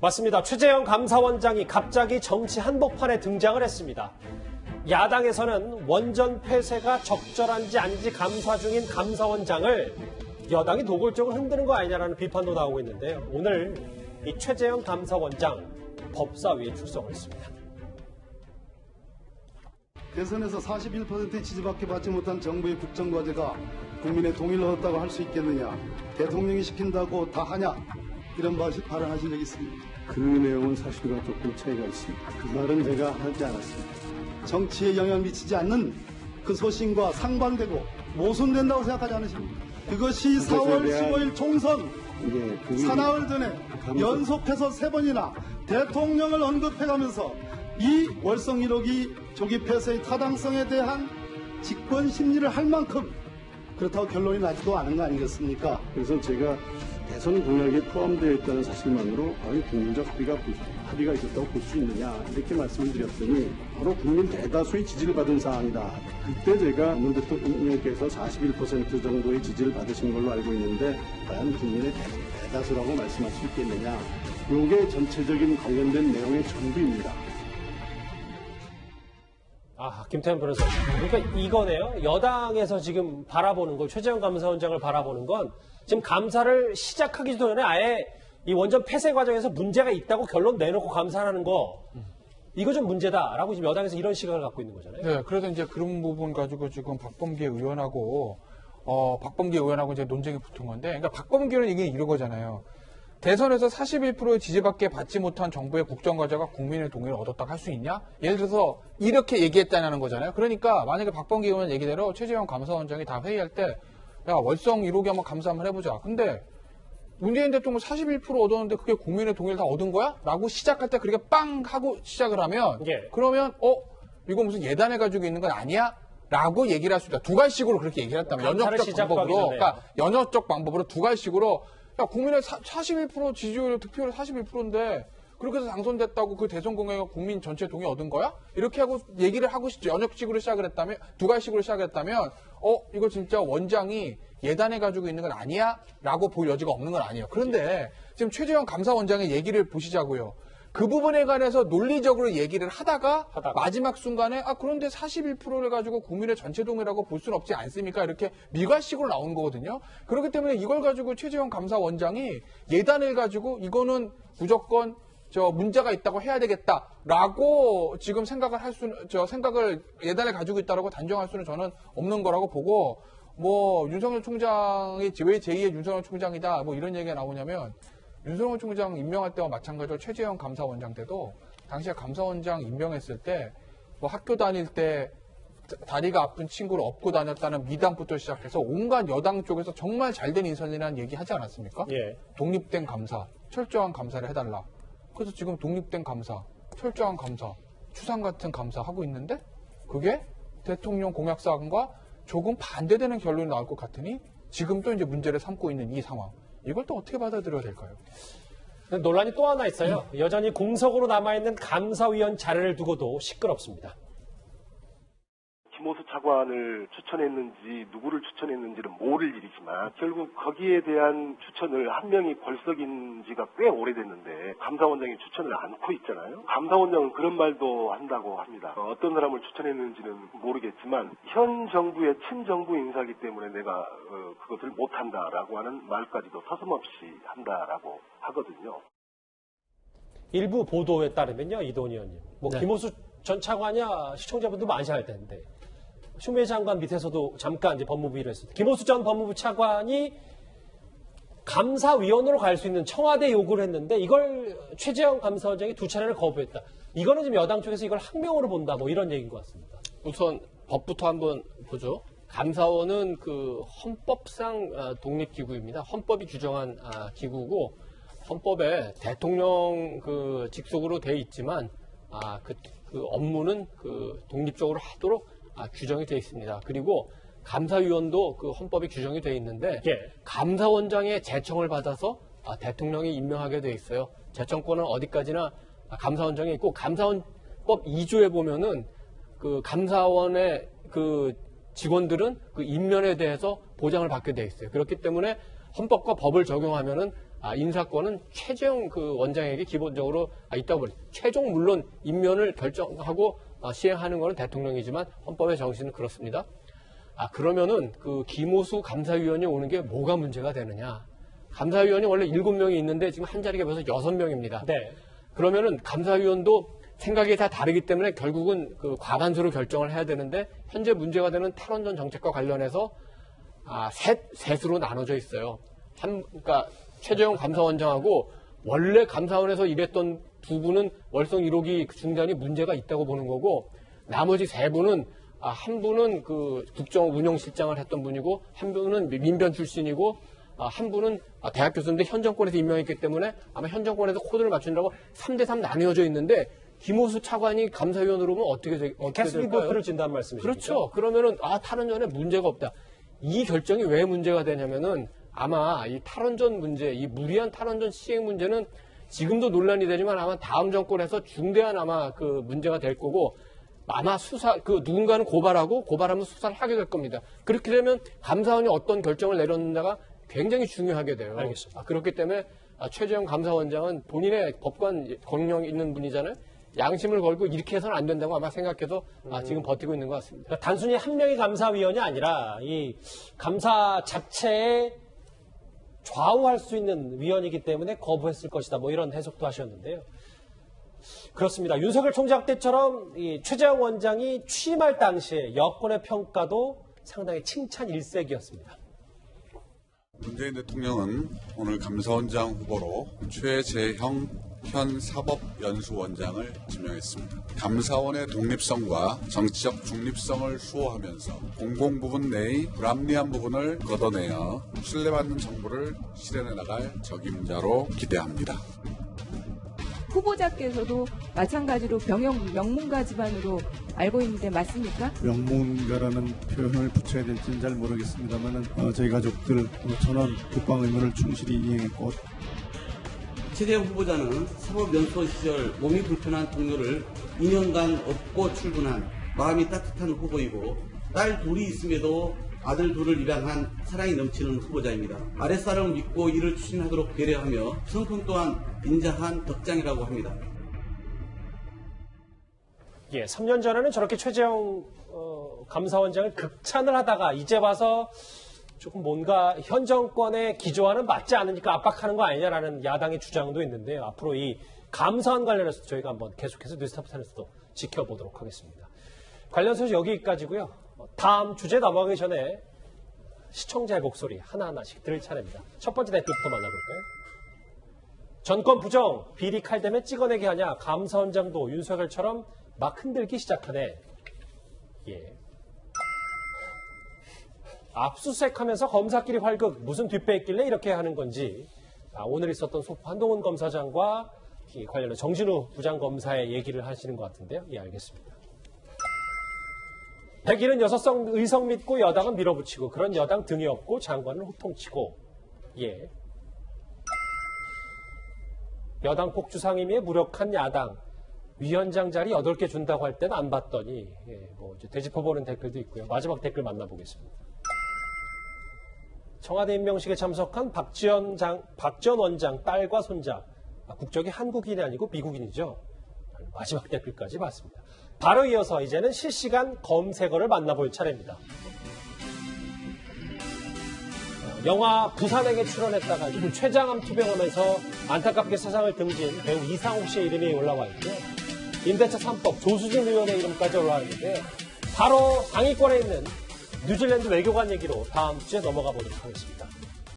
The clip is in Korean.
맞습니다. 최재형 감사원장이 갑자기 정치 한복판에 등장을 했습니다. 야당에서는 원전 폐쇄가 적절한지 아닌지 감사 중인 감사원장을 여당이 노골적으로 흔드는 거 아니냐라는 비판도 나오고 있는데요. 오늘 이 최재형 감사원장 법사위에 출석을 했습니다. 대선에서 41%의 지지밖에 받지 못한 정부의 국정과제가 국민의 동의를 얻었다고 할 수 있겠느냐. 대통령이 시킨다고 다 하냐. 이런 발언하신 적이 있습니다. 그 내용은 사실과 조금 차이가 있습니다. 그 말은 제가 하지 않았습니다. 정치에 영향 미치지 않는 그 소신과 상반되고 모순된다고 생각하지 않으십니까? 그것이 4월 15일 총선 사나흘 전에 연속해서 3번이나 대통령을 언급해가면서 이 월성 1호기 조기 폐쇄의 타당성에 대한 직권 심리를 할 만큼 그렇다고 결론이 나지도 않은 거 아니겠습니까? 그래서 제가 대선 공약에 포함되어 있다는 사실만으로 과연 국민적 합의가 있었다고 볼 수 있느냐 이렇게 말씀을 드렸더니 바로 국민 대다수의 지지를 받은 사안이다. 그때 제가 문 대통령께서 41% 정도의 지지를 받으신 걸로 알고 있는데 과연 국민의 대다수라고 말씀할 수 있겠느냐. 이게 전체적인 관련된 내용의 전부입니다. 김태현 변호사님. 그러니까 이거네요. 여당에서 지금 바라보는 거, 최재형 감사원장을 바라보는 건 지금 감사를 시작하기 전에 아예 이 원전 폐쇄 과정에서 문제가 있다고 결론 내놓고 감사하는 거, 이거 좀 문제다라고 지금 여당에서 이런 시각을 갖고 있는 거잖아요. 네, 그래서 이제 그런 부분 가지고 지금 박범계 의원하고 이제 논쟁이 붙은 건데, 그러니까 박범계 의원은 이게 이런 거잖아요. 대선에서 41%의 지지밖에 받지 못한 정부의 국정과제가 국민의 동의를 얻었다고 할 수 있냐? 예를 들어서 이렇게 얘기했다는 거잖아요. 그러니까 만약에 박범계 의원 얘기대로 최재형 감사원장이 다 회의할 때 야, 월성 1호기 한번 감사 한번 해보자. 근데 문재인 대통령 41% 얻었는데 그게 국민의 동의를 다 얻은 거야? 라고 시작할 때 그렇게 빵 하고 시작을 하면 그러면 이거 무슨 예단해가지고 있는 건 아니야? 라고 얘기를 할 수 있다. 두 가지식으로 그렇게 얘기를 했다면 연역적 방법으로, 그러니까 연역적 방법으로 두 가지식으로 야, 국민의 41% 지지율, 득표율 41%인데 그렇게 해서 당선됐다고 그 대선 공약에 국민 전체 동의 얻은 거야? 이렇게 하고 얘기를 하고 싶죠. 연역식으로 시작을 했다면, 두 가지식으로 시작했다면 이거 진짜 원장이 예단해가지고 있는 건 아니야? 라고 볼 여지가 없는 건 아니에요. 그런데 지금 최재형 감사원장의 얘기를 보시자고요. 그 부분에 관해서 논리적으로 얘기를 하다가 마지막 순간에 그런데 41%를 가지고 국민의 전체 동의라고 볼 수는 없지 않습니까? 이렇게 미괄식으로 나오는 거거든요. 그렇기 때문에 이걸 가지고 최재형 감사원장이 예단을 가지고 이거는 무조건 문제가 있다고 해야 되겠다라고 지금 생각을 생각을 예단을 가지고 있다라고 단정할 수는 저는 없는 거라고 보고, 윤석열 총장이 왜 제2의 윤석열 총장이다 이런 얘기가 나오냐면, 윤석열 총장 임명할 때와 마찬가지로 최재형 감사원장 때도 당시에 감사원장 임명했을 때 학교 다닐 때 다리가 아픈 친구를 업고 다녔다는 미담부터 시작해서 온갖 여당 쪽에서 정말 잘된 인선이라는 얘기 하지 않았습니까? 예. 독립된 감사, 철저한 감사를 해달라. 그래서 지금 독립된 감사, 철저한 감사, 추상 같은 감사 하고 있는데 그게 대통령 공약사항과 조금 반대되는 결론이 나올 것 같으니 지금 또 이제 문제를 삼고 있는 이 상황. 이걸 또 어떻게 받아들여야 될까요? 논란이 또 하나 있어요. 여전히 공석으로 남아있는 감사위원 자리를 두고도 시끄럽습니다. 김호수 차관을 추천했는지 누구를 추천했는지는 모를 일이지만 결국 거기에 대한 추천을 한 명이 벌써인 지가 꽤 오래됐는데 감사원장이 추천을 않고 있잖아요. 감사원장은 그런 말도 한다고 합니다. 어떤 사람을 추천했는지는 모르겠지만 현 정부의 친정부 인사이기 때문에 내가 그것을 못한다라고 하는 말까지도 서슴없이 한다라고 하거든요. 일부 보도에 따르면요, 이동훈 의원님. 김호수 전 차관이야 시청자분들 많이 알 텐데. 추미애 장관 밑에서도 잠깐 이제 법무부 일을 했습니다. 김호수 전 법무부 차관이 감사위원으로 갈 수 있는 청와대 요구를 했는데 이걸 최재형 감사원장이 두 차례를 거부했다. 이거는 지금 여당 쪽에서 이걸 항명으로 본다 이런 얘기인 것 같습니다. 우선 법부터 한번 보죠. 감사원은 그 헌법상 독립기구입니다. 헌법이 규정한 기구고 헌법에 대통령 그 직속으로 돼 있지만 그 업무는 그 독립적으로 하도록 규정이 되어 있습니다. 그리고 감사위원도 그 헌법에 규정이 되어 있는데 감사원장의 제청을 받아서 대통령이 임명하게 되어 있어요. 제청권은 어디까지나 감사원장이 있고 감사원법 2조에 보면은 그 감사원의 그 직원들은 그 임면에 대해서 보장을 받게 되어 있어요. 그렇기 때문에 헌법과 법을 적용하면은 인사권은 최재형 그 원장에게 기본적으로 있다고 봅니다. 최종 물론 임면을 결정하고 시행하는 것은 대통령이지만 헌법의 정신은 그렇습니다. 그러면은 그 김오수 감사위원이 오는 게 뭐가 문제가 되느냐? 감사위원이 원래 7명이 있는데 지금 한 자리가 벌써 6명입니다. 네. 그러면은 감사위원도 생각이 다 다르기 때문에 결국은 그 과반수로 결정을 해야 되는데 현재 문제가 되는 탈원전 정책과 관련해서 셋으로 나눠져 있어요. 그러니까 최재형 감사원장하고 원래 감사원에서 일했던 두 분은 월성 1호기 중단이 문제가 있다고 보는 거고 나머지 세 분은 한 분은 그 국정운영실장을 했던 분이고 한 분은 민변 출신이고 한 분은 대학 교수인데 현 정권에서 임명했기 때문에 아마 현 정권에서 코드를 맞춘다고 3대3 나뉘어져 있는데 김오수 차관이 감사위원으로 오면 어떻게 될까요? 캐스리보트를 진다는 말씀이시죠? 그렇죠. 그러면은 탈원전에 문제가 없다. 이 결정이 왜 문제가 되냐면은 아마 이 탈원전 문제, 이 무리한 탈원전 시행 문제는 지금도 논란이 되지만 아마 다음 정권에서 중대한 아마 그 문제가 될 거고 아마 누군가는 고발하면 수사를 하게 될 겁니다. 그렇게 되면 감사원이 어떤 결정을 내렸는가가 굉장히 중요하게 돼요. 알겠습니다. 그렇기 때문에 최재형 감사원장은 본인의 법관 권력 있는 분이잖아요. 양심을 걸고 이렇게 해서는 안 된다고 아마 생각해서 지금 버티고 있는 것 같습니다. 그러니까 단순히 한 명의 감사위원이 아니라 이 감사 자체에 좌우할 수 있는 위원이기 때문에 거부했을 것이다. 뭐 이런 해석도 하셨는데요. 그렇습니다. 윤석열 총장 때처럼 이 최재형 원장이 취임할 당시에 여권의 평가도 상당히 칭찬 일색이었습니다. 문재인 대통령은 오늘 감사원장 후보로 최재형 현 사법연수원장을 지명했습니다. 감사원의 독립성과 정치적 중립성을 수호하면서 공공부문 내의 불합리한 부분을 걷어내어 신뢰받는 정부를 실현해 나갈 적임자로 기대합니다. 후보자께서도 마찬가지로 병역 명문가 집안으로 알고 있는데 맞습니까? 명문가라는 표현을 붙여야 될지는 잘 모르겠습니다만 저희 가족들 전원 국방 의무를 충실히 이행했고 최재형 후보자는 사법연수원 시절 몸이 불편한 동료를 2년간 업고 출근한 마음이 따뜻한 후보이고 딸 둘이 있음에도 아들 둘을 입양한 사랑이 넘치는 후보자입니다. 아랫사람을 믿고 일을 추진하도록 배려하며 성품 또한 인자한 덕장이라고 합니다. 예, 3년 전에는 저렇게 최재형 감사원장을 극찬을 하다가 이제 와서 조금 뭔가 현 정권의 기조와는 맞지 않으니까 압박하는 거 아니냐라는 야당의 주장도 있는데요. 앞으로 이 감사원 관련해서 저희가 한번 계속해서 뉴스타파에서도 지켜보도록 하겠습니다. 관련 소식 여기까지고요. 다음 주제 넘어가기 전에 시청자의 목소리 하나하나씩 들을 차례입니다. 첫 번째 댓글부터 만나볼까요? 정권 부정, 비리 칼대면 찍어내게 하냐, 감사원장도 윤석열처럼 막 흔들기 시작하네. 예. 압수수색하면서 검사끼리 활극, 무슨 뒷배 있길래 이렇게 하는 건지 오늘 있었던 소프 한동훈 검사장과 관련해 정진우 부장검사의 얘기를 하시는 것 같은데요. 예, 알겠습니다. 176석 의석 믿고 여당은 밀어붙이고 그런 여당 등이 없고 장관은 호통치고 예. 여당 폭주상임위에 무력한 야당 위원장 자리 8개 준다고 할 때는 안 봤더니 예, 뭐 이제 되짚어보는 댓글도 있고요. 마지막 댓글 만나보겠습니다. 청와대 임명식에 참석한 박지원 원장 딸과 손자 국적이 한국인이 아니고 미국인이죠. 마지막 댓글까지 봤습니다. 바로 이어서 이제는 실시간 검색어를 만나볼 차례입니다. 영화 부산행에 출연했다가 지금 최장암 투병하면서 안타깝게 세상을 등진 배우 이상욱 씨의 이름이 올라와 있고요. 임대차 3법 조수진 의원의 이름까지 올라와 있는데요. 바로 상위권에 있는 뉴질랜드 외교관 얘기로 다음 주에 넘어가 보도록 하겠습니다.